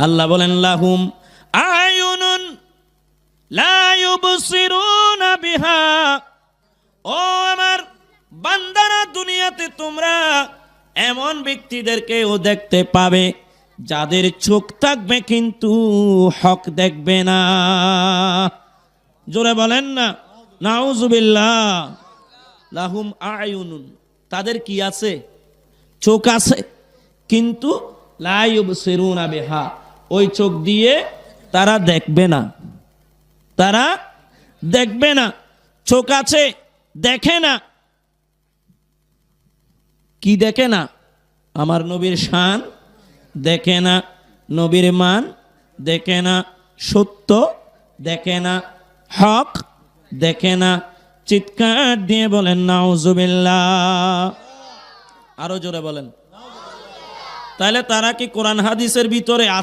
আল্লাহ বলেন লাহুম আয়ুনুন লা ইউবসিরুনা বিহা। ও আমার বান্দারা, দুনিয়াতে তোমরা এমন ব্যক্তিদেরকেও দেখতে পাবে যাদের চোখ থাকবে কিন্তু হক দেখবে না। জোরে বলেন না নাউজুবিল্লাহ। লাহুম আয়ুনুন, তাদের কি আছে? চোখ আছে, কিন্তু লা ইউবসিরুনা বিহা, ওই চোখ দিয়ে তারা দেখবে না, তারা দেখবে না। চোখ আছে, দেখে না। কি দেখে না? আমার নবীর শান দেখে না, নবীর মান দেখে না, সত্য দেখে না, হক দেখে না। চিৎকার দিয়ে বলেন নাউজুবিল্লাহ। আরো জোরে বলেন। তাহলে তারা কি কোরআন হাদিসের ভিতরে আছে?